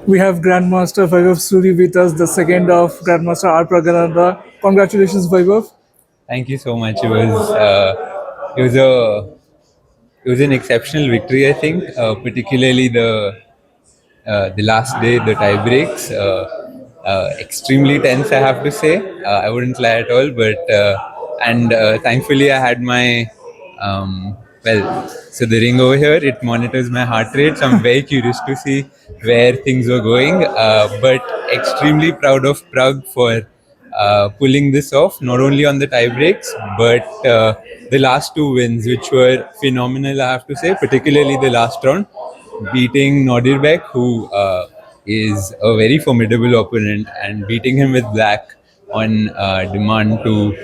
We have Grandmaster Vaibhav Suri with us, the second of Grandmaster R Praggnanandhaa. Congratulations, Vaibhav. Thank you so much. It was a it was an exceptional victory. I think, particularly the last day, the tie breaks, extremely tense. I have to say, I wouldn't lie at all. But and thankfully, I had my so the ring over here, it monitors my heart rate. So I'm very curious to see where things were going. But extremely proud of Pragg for pulling this off, not only on the tie breaks, but the last two wins, which were phenomenal, I have to say, particularly the last round, beating Nodirbek, who is a very formidable opponent, and beating him with black on demand to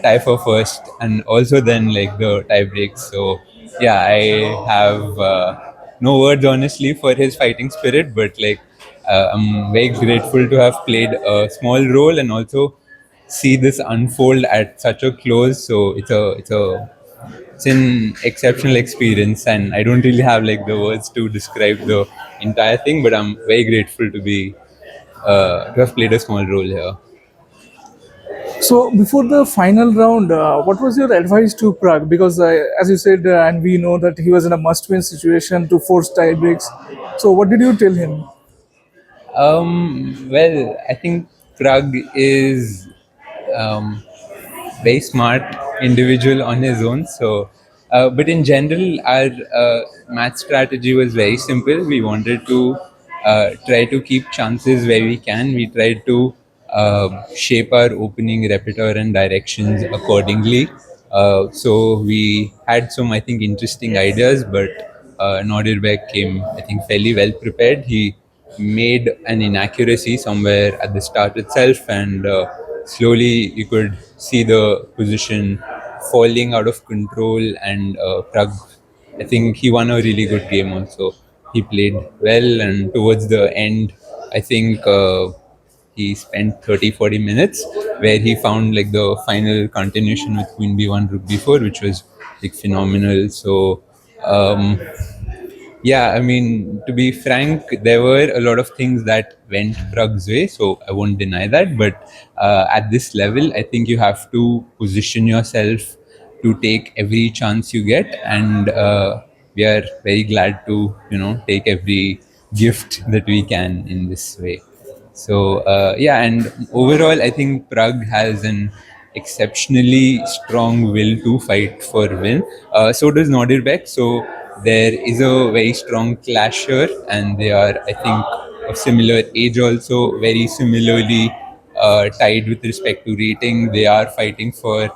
tie for first, and also then like the tie breaks. So yeah, I have no words honestly for his fighting spirit, but like I'm very grateful to have played a small role and also see this unfold at such a close. So it's an exceptional experience, and I don't really have like the words to describe the entire thing, but I'm very grateful to have played a small role here. So, before the final round, what was your advice to Prague? Because, as you said, and we know that he was in a must win situation to force tie breaks. So, what did you tell him? Well, I think Pragg is um, very smart individual on his own. So, but in general, our match strategy was very simple. We wanted to try to keep chances where we can. We tried to shape our opening repertoire and directions accordingly. So we had some, I think, interesting ideas, but Nordirbeck came, I think, fairly well prepared. He made an inaccuracy somewhere at the start itself, and slowly you could see the position falling out of control. And Pragg, I think he won a really good game also. He played well, and towards the end, I think he spent 30-40 minutes where he found like the final continuation with Queen B1 Rook B4, which was like phenomenal. So um, yeah, I mean, to be frank, there were a lot of things that went Prague's way, so I won't deny that. But at this level, I think you have to position yourself to take every chance you get, and we are very glad to, take every gift that we can in this way. So yeah, and overall, I think Prague has an exceptionally strong will to fight for win. So does Nordirbeck. So there is a very strong clash here, and they are, I think, of similar age also, very similarly tied with respect to rating. They are fighting for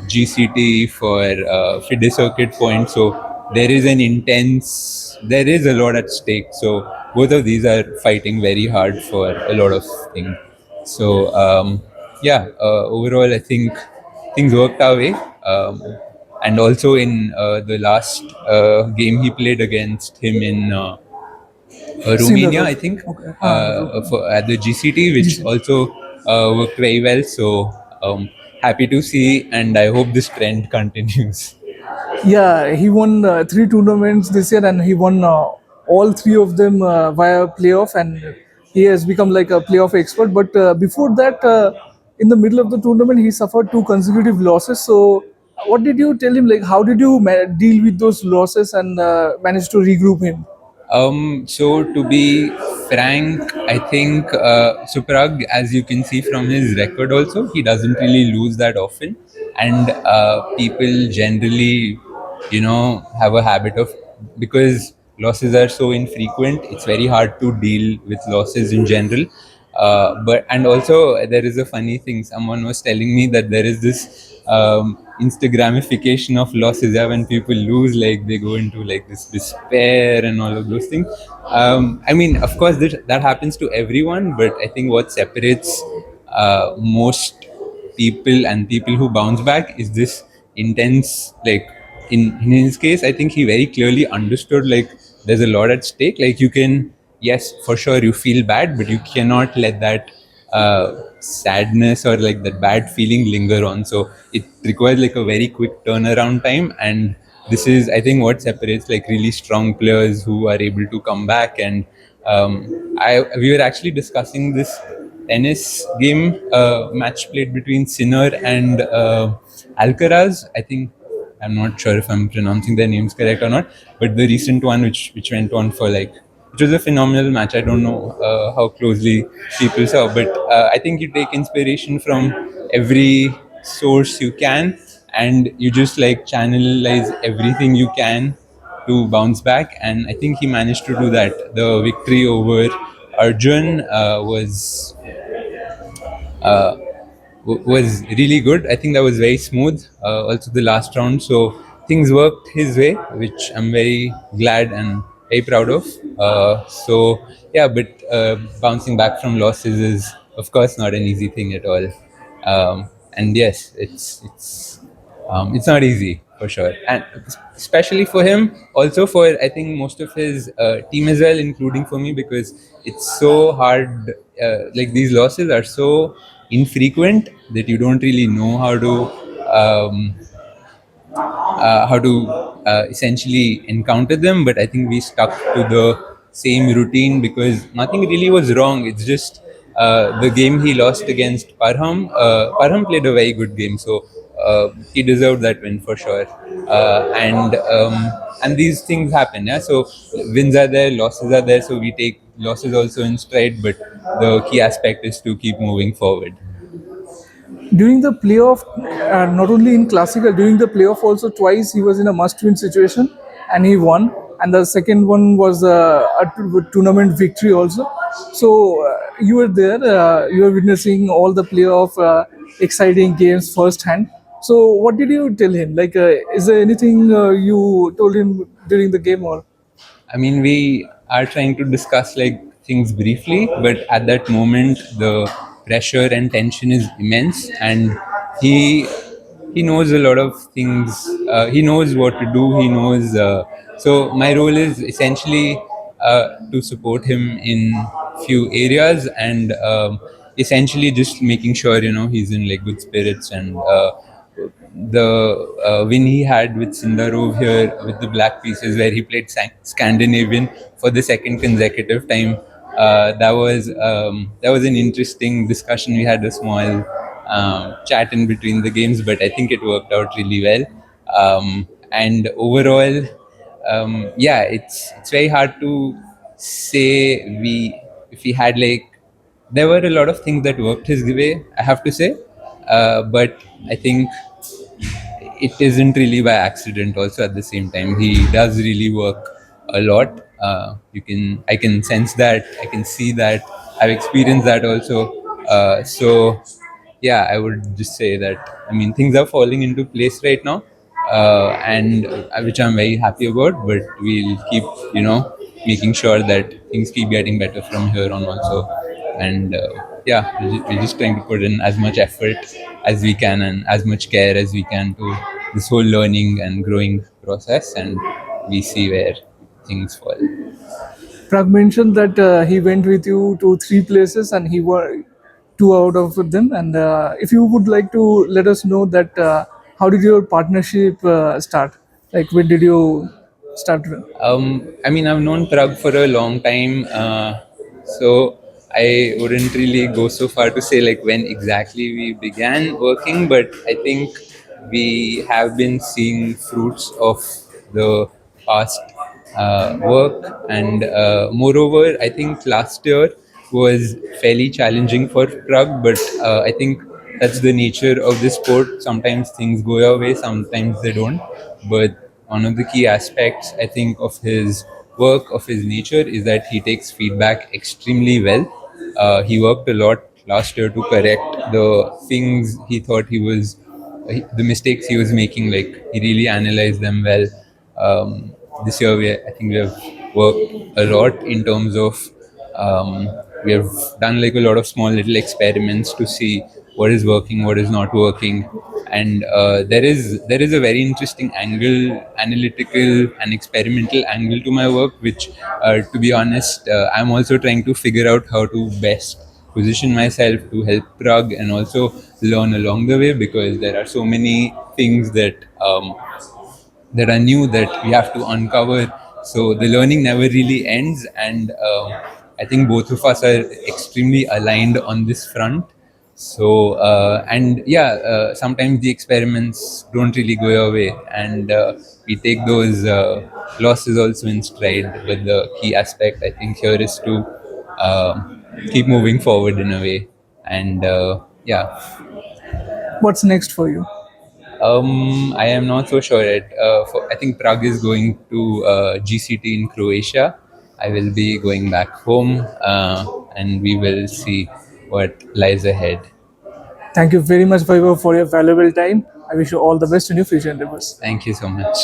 GCT, for FIDE circuit points. So there is a lot at stake. So both of these are fighting very hard for a lot of things. So yeah, overall, I think things worked our way. And also in the last game he played against him in Romania, Similar. I think, Okay. at the GCT, which GC. also worked very well. So happy to see, and I hope this trend continues. Yeah, he won three tournaments this year, and he won all three of them via playoff, and he has become like a playoff expert. But before that, in the middle of the tournament, he suffered two consecutive losses. So, what did you tell him? Like, how did you deal with those losses and manage to regroup him? So to be frank, I think Suprag, as you can see from his record, also he doesn't really lose that often, and people generally, have a habit of, because losses are so infrequent. It's very hard to deal with losses in general. But and also there is a funny thing. Someone was telling me that there is this Instagramification of losses. Yeah, when people lose, like they go into like this despair and all of those things. I mean, of course, that happens to everyone. But I think what separates most people and people who bounce back is this intense, like in his case, I think he very clearly understood like there's a lot at stake. Like you can, yes, for sure you feel bad, but you cannot let that sadness or like that bad feeling linger on. So it requires like a very quick turnaround time, and this is, I think, what separates like really strong players who are able to come back and We were actually discussing this tennis game match played between Sinner and Alcaraz. I think I'm not sure if I'm pronouncing their names correct or not, but the recent one, which went on for like, which was a phenomenal match. I don't know how closely people saw, but I think you take inspiration from every source you can, and you just like channelize everything you can to bounce back. And I think he managed to do that. The victory over Arjun was really good. I think that was very smooth. Also, the last round, so things worked his way, which I'm very glad and very proud of. So yeah, but bouncing back from losses is, of course, not an easy thing at all. And yes, it's not easy for sure, and especially for him, also for I think most of his team as well, including for me, because it's so hard. Like these losses are so infrequent that you don't really know how to essentially encounter them. But I think we stuck to the same routine because nothing really was wrong. It's just the game he lost against Parham. Parham played a very good game, so he deserved that win for sure. And these things happen, yeah. So wins are there, losses are there. So we take losses also in stride, but the key aspect is to keep moving forward. During the playoff, not only in classical, during the playoff also twice he was in a must-win situation and he won. And the second one was tournament victory also. So you were there, you were witnessing all the playoff exciting games firsthand. So what did you tell him? Like, is there anything you told him during the game or? I mean, we are trying to discuss like things briefly, but at that moment, the pressure and tension is immense, and he he knows a lot of things. He knows what to do. He knows. So my role is essentially to support him in few areas, and essentially just making sure he's in like good spirits. And the win he had with Sindarov here with the black pieces, where he played Scandinavian for the second consecutive time. That was an interesting discussion. We had a small chat in between the games, but I think it worked out really well. And overall, yeah, it's very hard to say we if we had like there were a lot of things that worked his way, I have to say, but I think it isn't really by accident. Also, at the same time, he does really work a lot. I can sense that, I can see that, I've experienced that also. So yeah, I would just say that, I mean, things are falling into place right now, and which I'm very happy about. But we'll keep making sure that things keep getting better from here on also. And yeah, we're just trying to put in as much effort as we can and as much care as we can to this whole learning and growing process, and we see where things fall. Pragg mentioned that he went with you to three places and he were two out of them. And if you would like to let us know that how did your partnership start? Like when did you start? I mean, I've known Pragg for a long time, so I wouldn't really go so far to say like when exactly we began working, but I think we have been seeing fruits of the past work, and moreover, I think last year was fairly challenging for Pragg, but I think that's the nature of the sport. Sometimes things go your way, sometimes they don't. But one of the key aspects, I think, of his work, of his nature, is that he takes feedback extremely well. He worked a lot last year to correct the things he thought the mistakes he was making. Like he really analyzed them well. This year, I think we have worked a lot in terms of we have done like a lot of small little experiments to see what is working, what is not working. And there is a very interesting angle, analytical and experimental angle to my work, which to be honest, I'm also trying to figure out how to best position myself to help Prague and also learn along the way, because there are so many things that are new that we have to uncover So the learning never really ends, and I think both of us are extremely aligned on this front. So and yeah, sometimes the experiments don't really go your way, and we take those losses also in stride. But the key aspect, I think, here is to keep moving forward in a way, and yeah. What's next for you? I am not so sure yet. I think Prague is going to GCT in Croatia. I will be going back home, and we will see what lies ahead. Thank you very much, Vaibhav, for your valuable time. I wish you all the best in your future endeavors. Thank you so much.